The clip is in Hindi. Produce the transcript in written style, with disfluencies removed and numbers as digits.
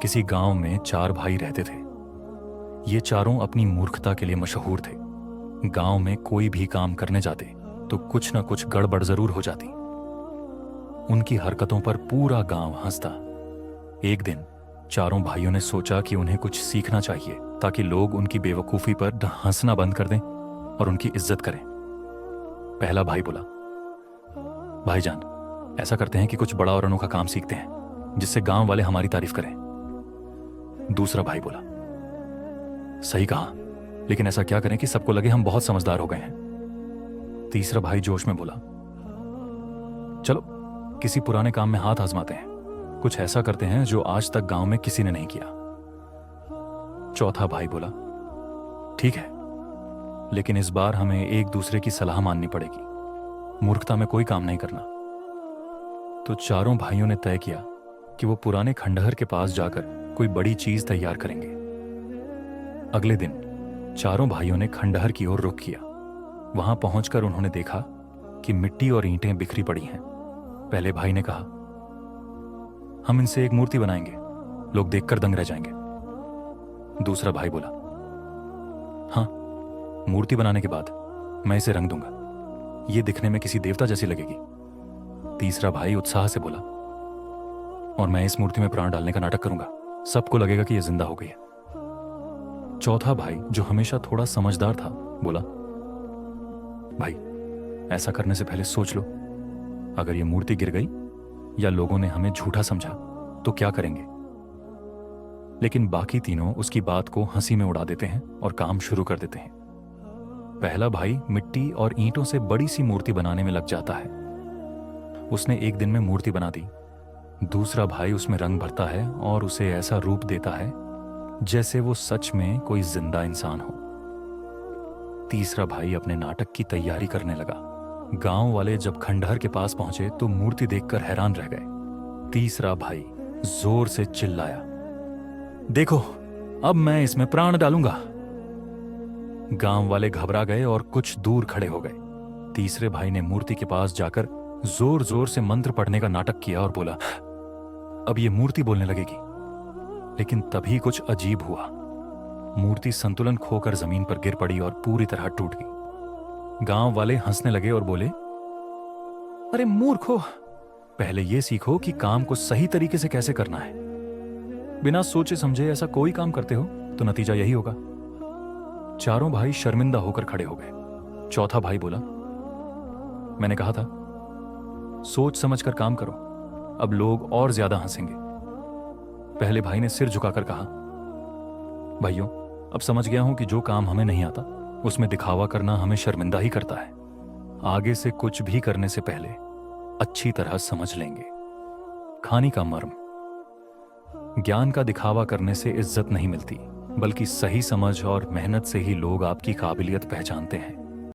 किसी गांव में 4 भाई रहते थे। ये चारों अपनी मूर्खता के लिए मशहूर थे। गांव में कोई भी काम करने जाते तो कुछ न कुछ गड़बड़ जरूर हो जाती। उनकी हरकतों पर पूरा गांव हंसता। एक दिन चारों भाइयों ने सोचा कि उन्हें कुछ सीखना चाहिए ताकि लोग उनकी बेवकूफी पर हंसना बंद कर दें और उनकी इज्जत करें। पहला भाई बोला, भाईजान, ऐसा करते हैं कि कुछ बड़ा और अनोखा काम सीखते हैं जिससे गांव वाले हमारी तारीफ करें। दूसरा भाई बोला, सही कहा, लेकिन ऐसा क्या करें कि सबको लगे हम बहुत समझदार हो गए हैं। तीसरा भाई जोश में बोला, चलो किसी पुराने काम में हाथ आजमाते हैं, कुछ ऐसा करते हैं जो आज तक गांव में किसी ने नहीं किया। चौथा भाई बोला, ठीक है, लेकिन इस बार हमें एक दूसरे की सलाह माननी पड़ेगी, मूर्खता में कोई काम नहीं करना। तो चारों भाइयों ने तय किया कि वो पुराने खंडहर के पास जाकर कोई बड़ी चीज तैयार करेंगे। अगले दिन चारों भाइयों ने खंडहर की ओर रुख किया। वहां पहुंचकर उन्होंने देखा कि मिट्टी और ईंटें बिखरी पड़ी हैं। पहले भाई ने कहा, हम इनसे एक मूर्ति बनाएंगे, लोग देखकर दंग रह जाएंगे। दूसरा भाई बोला, हाँ, मूर्ति बनाने के बाद मैं इसे रंग दूंगा, ये दिखने में किसी देवता जैसी लगेगी। तीसरा भाई उत्साह से बोला, और मैं इस मूर्ति में प्राण डालने का नाटक करूंगा, सबको लगेगा कि यह जिंदा हो गई है। चौथा भाई, जो हमेशा थोड़ा समझदार था, बोला, भाई, ऐसा करने से पहले सोच लो, अगर यह मूर्ति गिर गई या लोगों ने हमें झूठा समझा तो क्या करेंगे। लेकिन बाकी तीनों उसकी बात को हंसी में उड़ा देते हैं और काम शुरू कर देते हैं। पहला भाई मिट्टी और ईंटों से बड़ी सी मूर्ति बनाने में लग जाता है। उसने एक दिन में मूर्ति बना दी। दूसरा भाई उसमें रंग भरता है और उसे ऐसा रूप देता है जैसे वो सच में कोई जिंदा इंसान हो। तीसरा भाई अपने नाटक की तैयारी करने लगा। गांव वाले जब खंडहर के पास पहुंचे तो मूर्ति देखकर हैरान रह गए। तीसरा भाई जोर से चिल्लाया, देखो, अब मैं इसमें प्राण डालूंगा। गांव वाले घबरा गए और कुछ दूर खड़े हो गए। तीसरे भाई ने मूर्ति के पास जाकर जोर जोर से मंत्र पढ़ने का नाटक किया और बोला, अब ये मूर्ति बोलने लगेगी। लेकिन तभी कुछ अजीब हुआ। मूर्ति संतुलन खोकर जमीन पर गिर पड़ी और पूरी तरह टूट गई। गांव वाले हंसने लगे और बोले, अरे मूर्खो, पहले ये सीखो कि काम को सही तरीके से कैसे करना है। बिना सोचे समझे ऐसा कोई काम करते हो तो नतीजा यही होगा। चारों भाई शर्मिंदा होकर खड़े हो गए। चौथा भाई बोला, मैंने कहा था, सोच समझकर काम करो, अब लोग और ज्यादा हंसेंगे। पहले भाई ने सिर झुकाकर कहा, भाइयों, अब समझ गया हूं कि जो काम हमें नहीं आता उसमें दिखावा करना हमें शर्मिंदा ही करता है। आगे से कुछ भी करने से पहले अच्छी तरह समझ लेंगे। कहानी का मर्म, ज्ञान का दिखावा करने से इज्जत नहीं मिलती, बल्कि सही समझ और मेहनत से ही लोग आपकी काबिलियत पहचानते हैं।